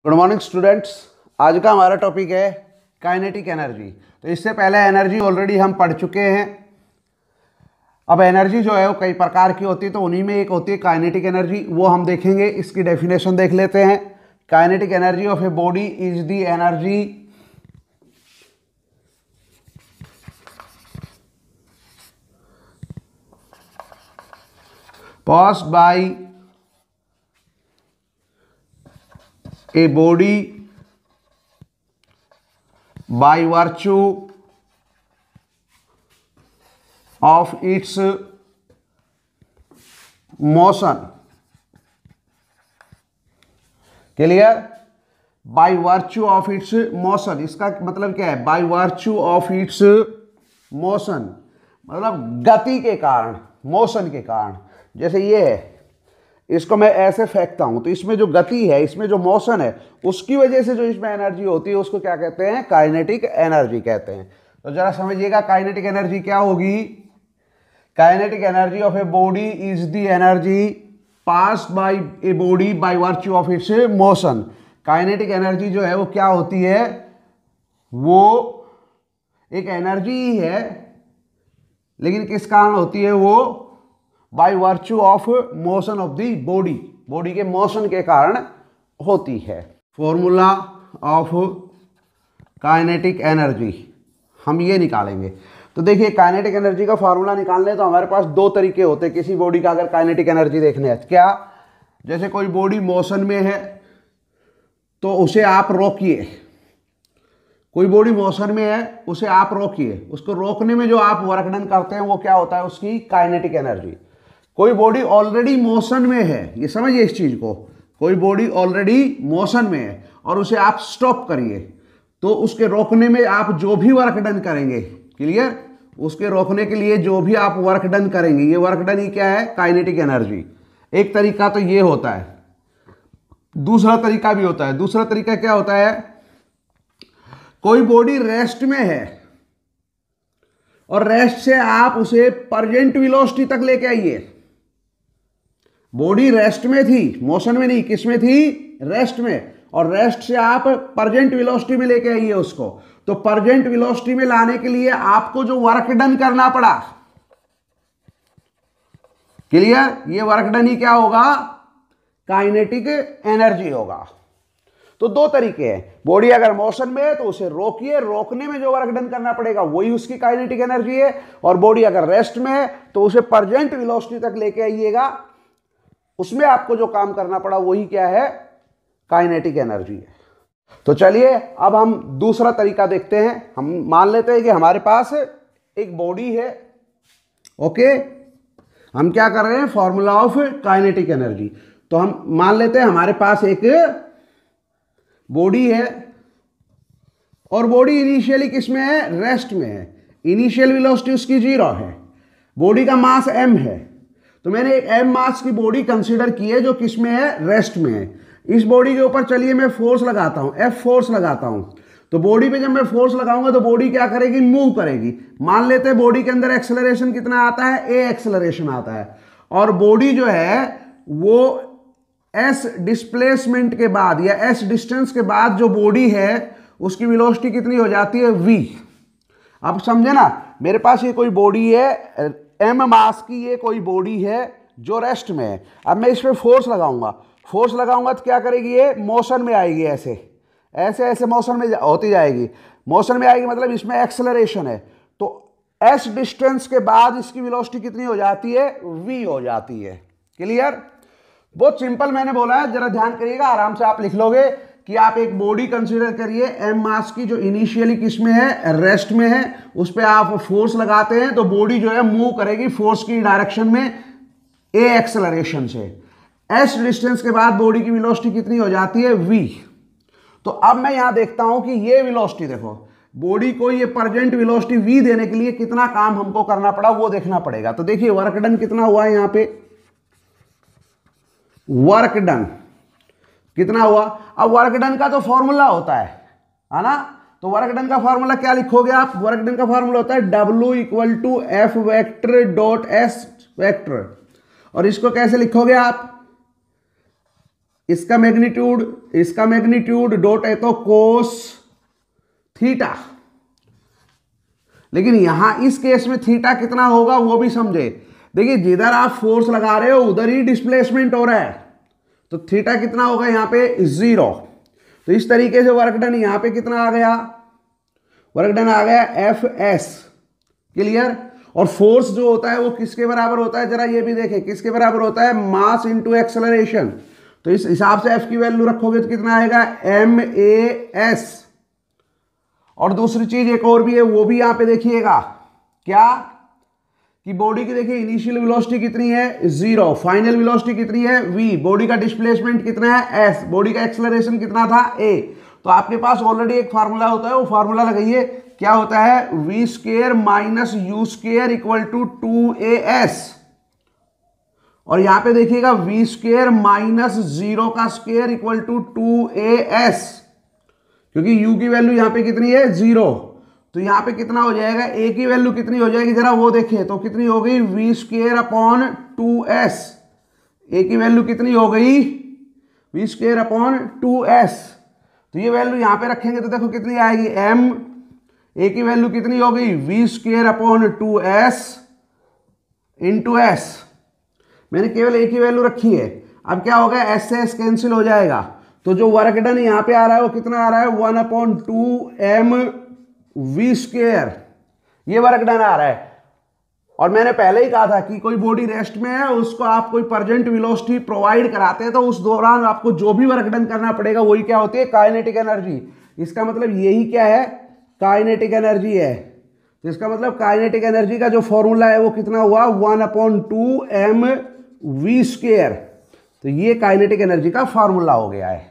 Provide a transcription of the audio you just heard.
Good morning students. आज का हमारा टॉपिक है काइनेटिक एनर्जी। तो इससे पहले एनर्जी ऑलरेडी हम पढ़ चुके हैं। अब एनर्जी जो है वो कई प्रकार की होती है, तो उन्हीं में एक होती है काइनेटिक एनर्जी, वो हम देखेंगे। इसकी डेफिनेशन देख लेते हैं। Kinetic energy of a body is the energy passed by a body by virtue of its motion। Clear? By virtue of its motion, इसका मतलब क्या है? By virtue of its motion मतलब गति के कारण, मोशन के कारण। जैसे ये है, इसको मैं ऐसे फेंकता हूं तो इसमें जो गति है, इसमें जो मोशन है, उसकी वजह से जो इसमें एनर्जी होती है उसको क्या कहते हैं? काइनेटिक एनर्जी कहते हैं। तो जरा समझिएगा काइनेटिक एनर्जी क्या होगी। Kinetic energy of a body is the energy passed by a body by virtue of its motion. Kinetic energy जो है वो क्या होती है? वो एक एनर्जी ही है, लेकिन किस कारण होती है? वो by virtue of motion of the body, body के मोशन के कारण होती है। फॉर्मूला ऑफ काइनेटिक एनर्जी हम ये निकालेंगे। तो देखिए, काइनेटिक एनर्जी का फॉर्मूला निकालने तो हमारे पास दो तरीके होते हैं किसी बॉडी का अगर काइनेटिक एनर्जी देखने है। क्या? जैसे कोई बॉडी मोशन में है तो उसे आप रोकिए, कोई बॉडी मोशन में है उसे आप रोकिए, उसको रोकने में जो आप वर्क डन करते हैं वो क्या होता है? उसकी काइनेटिक एनर्जी। कोई बॉडी ऑलरेडी मोशन में है, ये समझिए इस चीज को, कोई बॉडी ऑलरेडी मोशन में है और उसे आप स्टॉप करिए, तो उसके रोकने में आप जो भी वर्क डन करेंगे, क्लियर, उसके रोकने के लिए जो भी आप वर्क डन करेंगे, ये वर्क डन ही क्या है? Kinetic energy. एक तरीका तो ये होता है, दूसरा तरीका भी होता है। दूसरा तरीका क्या होता है? कोई बॉडी रेस्ट में है और रेस्ट से आप उसे परजेंट वेलोसिटी तक लेके आइए। बॉडी रेस्ट में थी, मोशन में नहीं, किस में थी? रेस्ट में। और रेस्ट से आप परजेंट वेलोसिटी में लेके आइए उसको। तो परजेंट वेलोसिटी में लाने के लिए आपको जो वर्क डन करना पड़ा, क्लियर, ये वर्क डन ही क्या होगा? काइनेटिक एनर्जी होगा। तो दो तरीके हैं। बॉडी अगर मोशन में है तो उसे रोकिए, रोकने में जो वर्क डन करना पड़ेगा वही उसकी काइनेटिक एनर्जी है। और बॉडी अगर रेस्ट में है तो उसे परजेंट वेलोसिटी तक लेके आइएगा, उसमें आपको जो काम करना पड़ा वही क्या है? काइनेटिक एनर्जी है। तो चलिए अब हम दूसरा तरीका देखते हैं। हम मान लेते हैं कि हमारे पास एक बॉडी है, ओके। हम क्या कर रहे हैं? Formula of kinetic energy. तो हम मान लेते हैं हमारे पास एक बॉडी है और बॉडी इनिशियली किस में है? रेस्ट में है। इनिशियल वेलोसिटी उसकी 0 है। बॉडी का मास m है, तो मैंने एक m मास की बॉडी कंसीडर की है जो किस में है? रेस्ट में है। इस बॉडी के ऊपर चलिए मैं फोर्स लगाता हूं, F फोर्स लगाता हूं। तो बॉडी पे जब मैं फोर्स लगाऊंगा तो बॉडी क्या करेगी? मूव करेगी। मान लेते हैं बॉडी के अंदर एक्सेलरेशन कितना आता है? a एक्सेलरेशन आता है। और बॉडी जो है वो s डिस्प्लेसमेंट के बाद या s डिस्टेंस के बाद जो बॉडी है उसकी वेलोसिटी कितनी हो जाती है? v। अब समझे ना, मेरे पास ये कोई बॉडी है m मास की, ये कोई बॉडी है जो रेस्ट में है। अब मैं इस पर फोर्स लगाऊंगा, फोर्स लगाऊंगा तो क्या करेगी? ये मोशन में आएगी, ऐसे ऐसे ऐसे मोशन में होती जाएगी। मोशन में आएगी मतलब इसमें एक्सेलरेशन है। तो s डिस्टेंस के बाद इसकी वेलोसिटी कितनी हो जाती है? v हो जाती है। क्लियर? बहुत सिंपल मैंने बोला है, जरा ध्यान करिएगा, आराम से आप लिख लोगे कि आप एक बॉडी कंसीडर करिए m मास की जो इनिशियली किस में है? रेस्ट में है। उस पर आप फोर्स लगाते हैं तो बॉडी जो है मूव करेगी फोर्स की डायरेक्शन में a एक्सेलरेशन से। s डिस्टेंस के बाद बॉडी की वेलोसिटी कितनी हो जाती है? v। तो अब मैं यहां देखता हूं कि ये वेलोसिटी, देखो बॉडी को ये परजेंट वेलोसिटी v देने के लिए कितना काम हमको करना पड़ा वो देखना पड़ेगा। तो देखिए वर्क डन कितना हुआ है? यहां पे वर्क डन कितना हुआ? अब वर्क डन का तो फॉर्मूला होता है ना? तो वर्क डन का फॉर्मूला क्या लिखोगे आप? वर्क डन का फॉर्मूला होता है W equal to F vector dot S vector. और इसको कैसे लिखोगे आप? इसका मैग्नीट्यूड डॉट है तो कोस थीटा। लेकिन यहां इस केस में थीटा कितना होगा वो भी समझे। देखिए जिधर आप फोर्स लगा रहे हो उधर ही डिस्प्लेसमेंट हो रहा है, तो थीटा कितना होगा यहां पे 0। तो इस तरीके से वर्क डन यहां पे कितना आ गया, वर्क डन आ गया Fs। क्लियर। और फोर्स जो होता है वो किसके बराबर होता है, जरा ये भी देखें, किसके बराबर होता है, मास इंटू एक्सेलरेशन। तो इस हिसाब से F की वैल्यू रखोगे तो कितना आएगा, MAS। और दूसरी चीज एक और भी है, वो भी यहां पे देखिएगा, क्या कि बॉडी की देखिए इनिशियल वेलोसिटी कितनी है 0, फाइनल वेलोसिटी कितनी है v, बॉडी का डिस्प्लेसमेंट कितना है s, बॉडी का एक्सेलरेशन कितना था a। तो आपके पास ऑलरेडी एक फार्मूला होता है, वो फार्मूला लगाइए, क्या होता है, v square minus u square equal to 2as। और यहां पे देखिएगा v स्क्वायर माइनस 0 का स्क्वायर इक्वल टू 2as, क्योंकि u की वैल्यू यहां पे कितनी है 0। तो यहां पे कितना हो जाएगा, a की वैल्यू कितनी हो जाएगी, जरा वो देखिए, तो कितनी हो गई v square upon 2s। a की वैल्यू कितनी हो गई, v स्क्वायर अपॉन 2s। तो ये वैल्यू यहां पे रखेंगे तो देखो कितनी आएगी, m, a की वैल्यू कितनी हो गई, v square upon 2s into s। मैंने केवल a की वैल्यू रखी है। अब क्या होगा, s से s कैंसिल हो जाएगा, तो जो वर्क डन यहां पे आ रहा है वो कितना आ रहा है, 1/2m v स्क्वायर, ये वर्क डन आ रहा है। और मैंने पहले ही कहा था कि कोई बॉडी रेस्ट में है, उसको आप कोई परजेंट वेलोसिटी प्रोवाइड कराते हैं तो उस दौरान आपको जो भी वर्क डन करना पड़ेगा वही क्या होती है, काइनेटिक एनर्जी। इसका मतलब यही क्या है, काइनेटिक एनर्जी है। तो इसका मतलब काइनेटिक एनर्जी का जो फॉर्मूला है वो कितना हुआ, 1/2m v स्क्वायर। तो ये काइनेटिक एनर्जी का फॉर्मूला हो गया है।